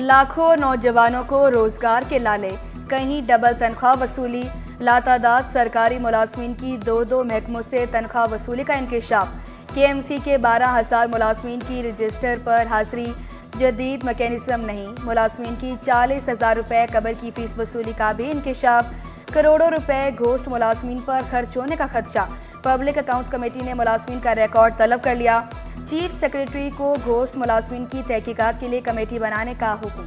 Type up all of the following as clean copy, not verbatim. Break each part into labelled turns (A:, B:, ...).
A: लाखों नौजवानों को रोजगार के लाले, कहीं डबल तनख्वाह वसूली। लातादाद सरकारी मुलाजमीन की दो महकमों से तनख्वाह वसूली का इंकशाफ। केएमसी के 12,000 मुलाजमीन की रजिस्टर पर हाजिरी, जदीद मैकेनिज्म नहीं। मुलाजमीन की 40,000 रुपये कबर की फीस वसूली का भी इंकशाफ। करोड़ों रुपए घोस्ट मुलाजमीन पर खर्च होने का खदशा। पब्लिक अकाउंट्स कमेटी ने मुलाजमीन का रिकॉर्ड तलब कर लिया। चीफ सेक्रेटरी को घोस्ट मुलाजमीन की तहकीकात के लिए कमेटी बनाने का हुक्म।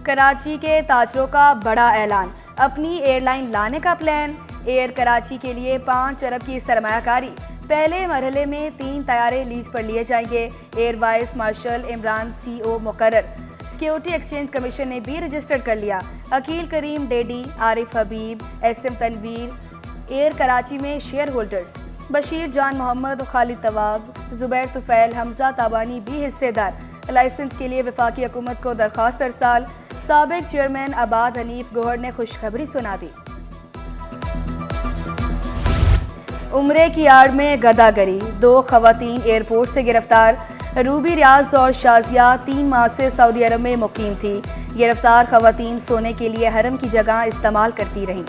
A: कराची के ताजरों का बड़ा ऐलान, अपनी एयरलाइन लाने का प्लान। एयर कराची के लिए 5 अरब की सरमायाकारी। पहले मरहले में 3 तैयारे लीज पर लिए जाएंगे। Air vice marshal Imran CO मुकर्रर। सिक्योरिटी एक्सचेंज कमीशन ने भी रजिस्टर कर लिया। अकील करीम डेडी, आरिफ हबीब, एसएम तनवीर एयर कराची में शेयर होल्डर्स। बशीर जान मोहम्मद, खालिद तवाब, जुबैर तुफैल, हमजा ताबानी भी हिस्सेदार। लाइसेंस के लिए वफाकी हुकूमत को दरख्वास्त अरसाल। साबिक चेयरमैन आबाद हनीफ गोहर ने खुशखबरी सुना दी। उम्रे की आड़ में गदागरी, 2 खवातीन एयरपोर्ट से गिरफ्तार। रूबी रियाज और शाजिया 3 माह से सऊदी अरब में मुकीम थी। गिरफ्तार खवातीन सोने के लिए हरम की जगह इस्तेमाल करती रहीं।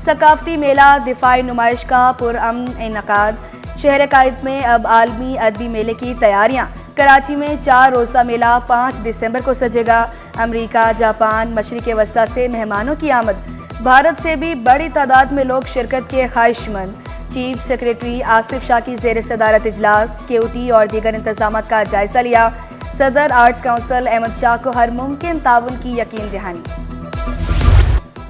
A: सकाफती मेला दिफाई नुमाइश का पुरअमन इनकाद। शहर कायद में अब आलमी अदबी मेले की तैयारियां। कराची में 4 रोज़ा मेला 5 दिसंबर को सजेगा। अमेरिका, जापान, मशरिक़ वस्ता से मेहमानों की आमद। भारत से भी बड़ी तादाद में लोग शिरकत के ख्वाहिशमंद। चीफ सेक्रेटरी आसिफ शाह की ज़ेर सदारत इजलास, सिक्योरिटी और दीगर इंतजाम का जायजा लिया। सदर आर्ट्स काउंसिल अहमद शाह को हर मुमकिन ताउन की यकीन दहानी।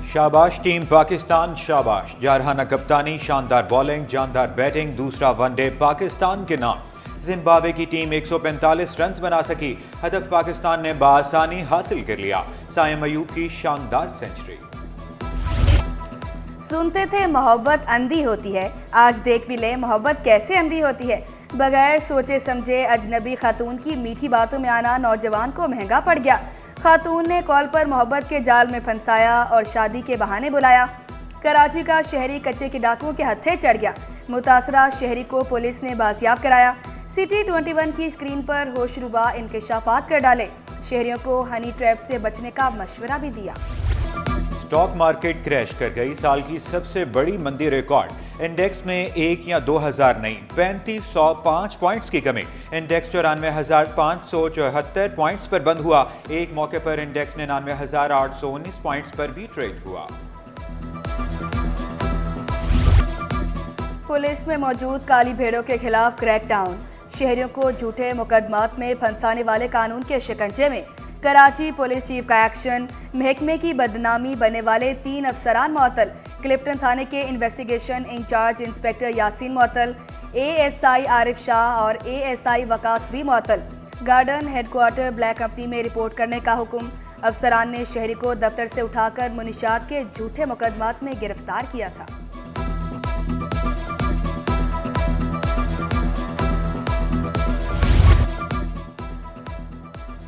B: शाबाश टीम पाकिस्तान, शाबाश। जारहाना कप्तानी, शानदार बॉलिंग, जानदार बैटिंग। दूसरा वनडे पाकिस्तान के नाम। जिम्बाब्वे की टीम 145 रन बना सकी। हदफ पाकिस्तान ने बआसानी हासिल कर लिया। साइम अयूब की शानदार सेंचुरी।
A: सुनते थे मोहब्बत अंधी होती है, आज देख भी ले मोहब्बत कैसे अंधी होती है। बगैर सोचे समझे अजनबी खातून की मीठी बातों में आना नौजवान को महंगा पड़ गया। खातून ने कॉल पर मोहब्बत के जाल में फंसाया और शादी के बहाने बुलाया। कराची का शहरी कच्चे के डाकुओं के हत्थे चढ़ गया। मुतासरा शहरी को पुलिस ने बाजियाब कराया। सिटी 21 की स्क्रीन पर होशरुबा इंकशाफात कर डाले। शहरियों को हनी ट्रैप से बचने का मशवरा भी दिया।
B: स्टॉक मार्केट क्रैश कर गई। साल की सबसे बड़ी मंदी रिकॉर्ड। इंडेक्स में 1 या 2,000 नहीं, 3505 पॉइंट्स की कमी। इंडेक्स 94,574 पॉइंट्स पर बंद हुआ। एक मौके पर इंडेक्स 99,819 पॉइंट्स पर भी ट्रेड हुआ।
A: पुलिस में मौजूद काली भेड़ों के खिलाफ क्रैकडाउन। शहरियों को झूठे मुकदमात में फंसाने वाले कानून के शिकंजे में। कराची पुलिस चीफ का एक्शन। महकमे की बदनामी बनने वाले 3 अफसरान मुअत्तल। क्लिफ्टन थाने के इन्वेस्टिगेशन इंचार्ज इंस्पेक्टर यासीन मुअत्तल। एएसआई आरिफ शाह और एएसआई वकास भी मुअत्तल। गार्डन हेडक्वार्टर ब्लैक कंपनी में रिपोर्ट करने का हुक्म। अफसरान ने शहरी को दफ्तर से उठाकर मुनिशात के झूठे मुकदमात में गिरफ्तार किया था।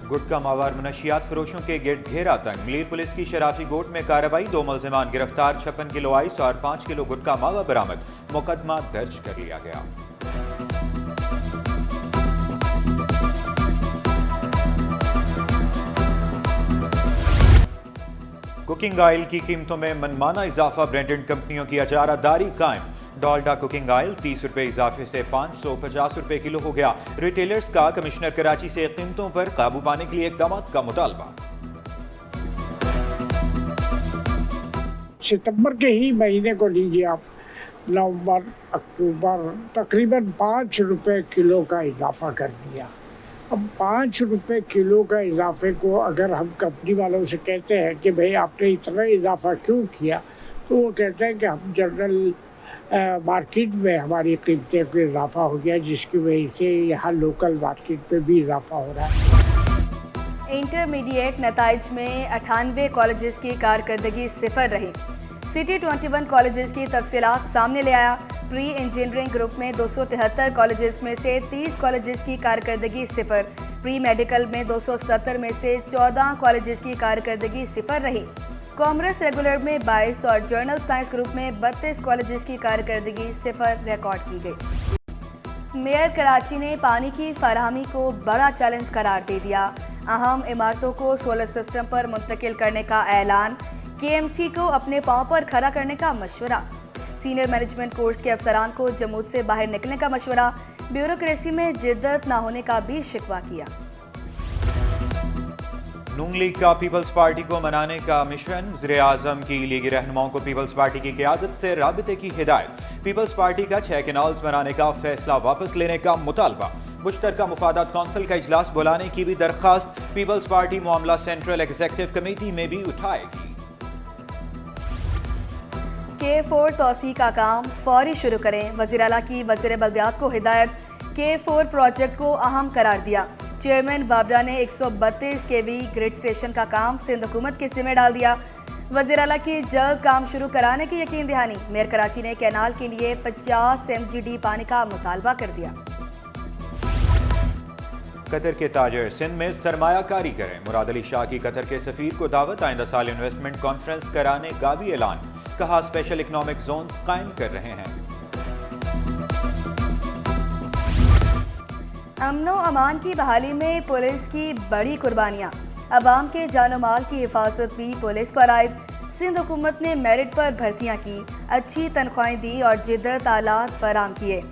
B: गुटका मावार मुनशियात फरोशों के गिरद घेरा तंग। मीर पुलिस की शराफी गोट में कार्रवाई। 2 मुलजिमान गिरफ्तार। 56 किलो आइस और 5 किलो गुटका मावा बरामद। मुकदमा दर्ज कर लिया गया। कुकिंग ऑयल की कीमतों में मनमाना इजाफा। ब्रांडेड कंपनियों की अजारादारी कायम। डॉल्डा कुकिंग ऑयल 30 रुपए इजाफे से 550 रुपए किलो हो गया। रिटेलर्स का कमिश्नर कराची से कीमतों पर काबू पाने के लिए इकदाम का मुतालबा।
C: सितंबर के ही महीने को लीजिए आप, नवंबर, अक्टूबर, तकरीबन 5 रुपए किलो का इजाफा कर दिया। अब 5 रुपए किलो का इजाफे को अगर हम कंपनी वालों से कहते हैं कि भाई आपने इतना इजाफा क्यों किया, तो वो कहते हैं कि हम जनरल मार्केट में हमारी कीमतें को इजाफा हो गया, जिसकी वजह से यहाँ लोकल मार्केट पे भी इजाफा हो रहा है।
A: इंटरमीडिएट नताइज में 98 कॉलेजेस की कारकर्दगी 0 रही। सिटी 21 कॉलेजेस की तफसीलात सामने ले आया। प्री इंजीनियरिंग ग्रुप में 273 कॉलेजेस में से 30 कॉलेजेस की कारकर्दगी 0। प्री मेडिकल में 277 में से 14 कॉलेजेस की कारकर्दगी 0 रही। कॉमर्स रेगुलर में 22 और जर्नल साइंस ग्रुप में 32 कॉलेजेस की कारकर्दगी 0 रिकॉर्ड की गई। मेयर कराची ने पानी की फराहमी को बड़ा चैलेंज करार दे दिया। अहम इमारतों को सोलर सिस्टम पर मुंतकिल करने का ऐलान। KMC को अपने पांव पर खड़ा करने का मशवरा। सीनियर मैनेजमेंट कोर्स के अफसरान को जमूत से बाहर निकलने का मशवरा। ब्यूरोक्रेसी में जिद्दत न होने का भी शिकवा किया।
B: नून लीग का पीपल्स पार्टी को मनाने का मिशन। वज़ीर-ए-आज़म की लीगी रहनुमाओं को पीपल्स पार्टी की क़यादत से राबिते की हिदायत। पीपल्स पार्टी का 6 कैनाल्स बनाने का फैसला वापस लेने का मुतालबा। मुश्तरका मुफादात कौंसिल का इजलास बुलाने की भी दरख्वास्त। पीपल्स पार्टी मामला सेंट्रल एग्जीक्यूटिव कमेटी में भी उठाएगी।
A: K4 तौसी का काम फौरी शुरू करें। वज़ीर आला की वज़ीर बल्दियात को हिदायत। K4 प्रोजेक्ट को अहम करार दिया। चेयरमैन बाबरा ने 132 kV ग्रिड स्टेशन का काम सिंध हुकूमत के जिम्मे डाल दिया। वज़ीर आला की जल्द काम शुरू कराने की यकीन दहानी। मेयर कराची ने कैनाल के लिए 50 MGD पानी का मुतालबा कर दिया।
B: कतर के ताजर सिंध में सरमायाकारी करें। मुराद अली शाह की कतर के सफीर को दावत। आइंदा साल इन्वेस्टमेंट कॉन्फ्रेंस कराने का भी ऐलान। कहा स्पेशल इकोनॉमिक जोन्स कायम कर रहे हैं।
A: अमनो अमान की बहाली में पुलिस की बड़ी कुर्बानियां। अवाम के जानो माल की हिफाजत भी पुलिस पर आयद। सिंध हुकूमत ने मेरिट पर भर्तियां की, अच्छी तनख्वाहें दी और जिद्दत आलात फराम किए।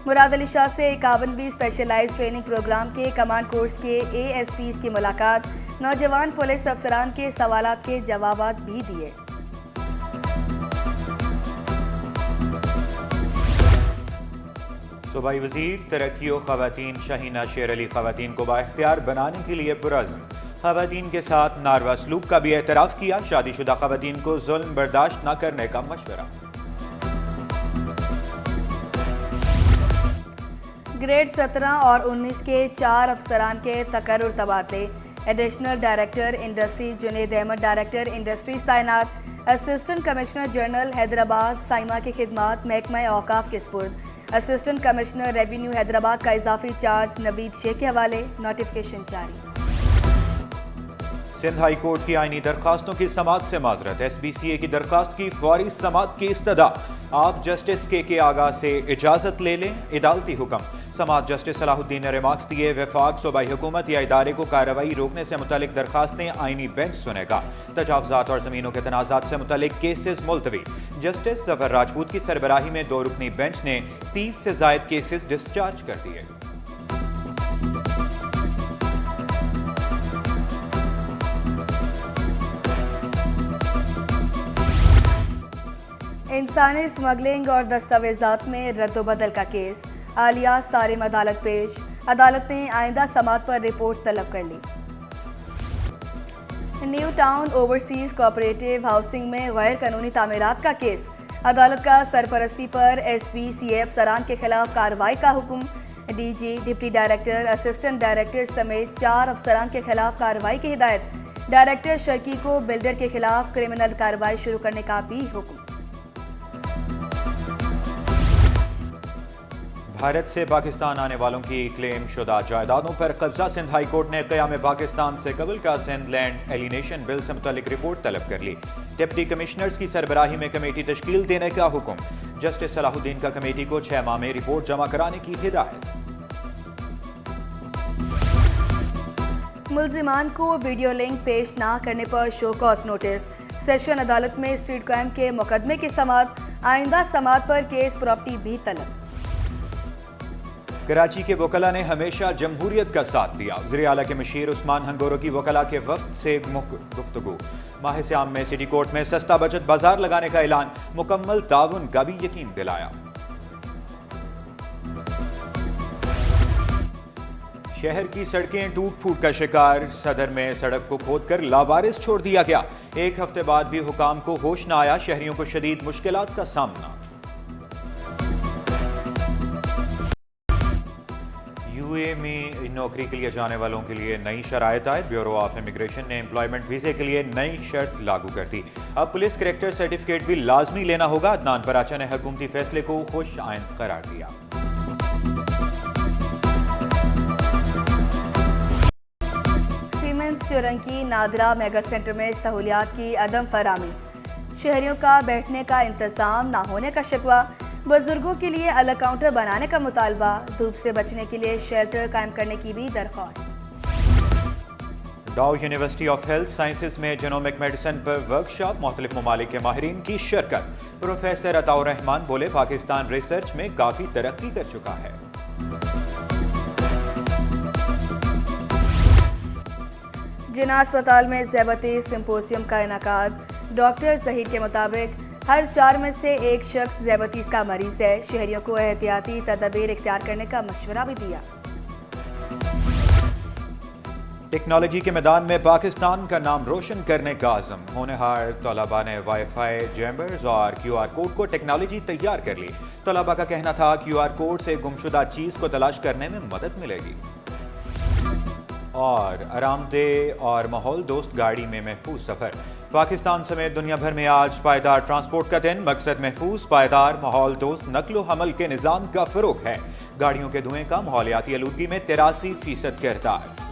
A: मुराद अली शाह से 51वीं स्पेशलाइज्ड ट्रेनिंग प्रोग्राम के कमांड कोर्स के ASPs की मुलाकात। नौजवान पुलिस अफसरान के सवालात के जवाबात भी दिए।
B: सूबाई वजीर तरक्की व खवातीन शाहीना शेर अली खवातीन को बाइख्तियार बनाने के लिए पुरज़्म। खवातीन के साथ नारवा सलूक का भी एतराफ़ किया। शादीशुदा खवातीन को जुल्म बर्दाश्त न करने का मशवरा।
A: ग्रेड 17 और 19 के 4 अफसरान के तकर्रुर तबादले। Additional director industry Junaid Ahmed director industries तैनात। Assistant commissioner general Hyderabad Saima की खिदमात महकमा औकाफ के स्पुर्द। असिस्टेंट कमिश्नर रेवेन्यू हैदराबाद का इजाफी चार्ज नवीद शेख के हवाले। नोटिफिकेशन जारी।
B: सिंध हाई कोर्ट की आईनी दरखास्तों की समाअत से माजरत। SBCA की दरखास्त की फौरी समाअत की इस्तदा। आप जस्टिस के आगा से इजाजत ले लें। अदालती हुक्म। समाअत जस्टिस सलाहुद्दीन ने रिमार्क्स दिए। वफाक सूबाई हुकूमत या इदारे को कार्रवाई रोकने से मुतालिक दरखास्तें आईनी बेंच सुनेगा। तजावुजात और जमीनों के तनाजात से मुतालिक केसेस मुलतवी। जस्टिस जफर राजपूत की सरबराही में 2 रुकनी बेंच ने 30 से जायद केसेस डिस्चार्ज कर दिए।
A: इंसानी स्मगलिंग और दस्तावेजात में रद्दोबदल का केस। आलिया सारिम अदालत पेश। अदालत ने आइंदा समाअत पर रिपोर्ट तलब कर ली। New Town overseas cooperative housing में गैर कानूनी तामीरात का केस। अदालत का सरपरस्ती पर SBCA अफसरान के खिलाफ कार्रवाई का हुक्म। DG, deputy director, assistant director समेत 4 अफसरान के खिलाफ कार्रवाई की हिदायत। डायरेक्टर शर्की को बिल्डर के खिलाफ क्रिमिनल कार्रवाई शुरू करने का भी हुक्म।
B: भारत से पाकिस्तान आने वालों की क्लेम शुदा जायदादों पर कब्जा। सिंध हाई कोर्ट ने क़याम पाकिस्तान से कबल का सिंध लैंड एलिनेशन बिल से मुतालिक रिपोर्ट तलब कर ली। डिप्टी कमिश्नर्स की सरबराही में कमेटी तश्कील देने का हुक्म। जस्टिस सलाहुद्दीन का कमेटी को 6 माह में रिपोर्ट जमा कराने की हिदायत।
A: मुल्जिमान को वीडियो लिंक पेश ना करने पर शो कॉज नोटिस। सेशन अदालत में स्ट्रीट क्राइम के मुकदमे की समाअत। आइंदा समाअत पर केस प्रॉपर्टी भी तलब।
B: कराची के वकला ने हमेशा जमहूरियत का साथ दिया। वज़ीर आला के मशीर उस्मान हंगोरो की वकला के वफ्द से गुफ्तगू। माह सियाम में सिटी कोर्ट में सस्ता बचत बाजार लगाने का ऐलान। मुकम्मल ताउन का भी यकीन दिलाया। शहर की सड़कें टूट फूट का शिकार। सदर में सड़क को खोदकर लावारिस छोड़ दिया गया। 1 हफ्ते बाद भी हुकाम को होश न आया। शहरियों को शदीद मुश्किलात का सामना। UAE में नौकरी के लिए जाने वालों के लिए नई शराइत आयत। ब्यूरो ऑफ इमिग्रेशन ने एम्प्लॉयमेंट वीजे के लिए नई शर्त लागू कर दी। अब पुलिस कैरेक्टर सर्टिफिकेट भी लाजमी लेना होगा। अदनान पराचा ने हुकूमती फैसले को खुश आइंद करार दिया।
A: सीमेंस चौरंगी नादरा मेगा सेंटर में सहूलियात की अदम फरामी, शहरियों का बैठने का इंतजाम ना होने का शिकवा, बुजुर्गों के लिए अलग काउंटर बनाने का मुतालबा, धूप से बचने के लिए शेल्टर कायम करने की भी दरख्वास्त।
B: डाउ यूनिवर्सिटी ऑफ हेल्थ साइंसेज में जेनोमिक मेडिसिन पर वर्कशॉप, मुख्तलिफ ममालिक के माहिरीन की शिरकत। प्रोफेसर अताउर रहमान बोले, पाकिस्तान रिसर्च में काफ़ी तरक्की कर चुका है।
A: जिना अस्पताल में ज़ैबती सिम्पोजियम का इनेकाद। डॉक्टर जहीर के मुताबिक हर 4 में से एक शख्स ज़ैबतीस का मरीज है। शहरियों को एहतियाती तदबीर इख्तियार करने का मशवरा भी दिया।
B: टेक्नोलॉजी के मैदान में पाकिस्तान का नाम रोशन करने का आज़म। होनहार तलबा ने वाईफाई, चैम्बर्स और QR कोड को टेक्नोलॉजी तैयार कर ली। तलबा का कहना था QR कोड से गुमशुदा चीज़ को तलाश करने में मदद मिलेगी। और आरामदेह और माहौल दोस्त गाड़ी में महफूज सफ़र। पाकिस्तान समेत दुनिया भर में आज पायदार ट्रांसपोर्ट का दिन। मकसद महफूज, पायदार, माहौल दोस्त नकलो हमल के निज़ाम का फ़रोग़ है। गाड़ियों के धुएं का माहौलियाती आलूदगी में 83% किरदार।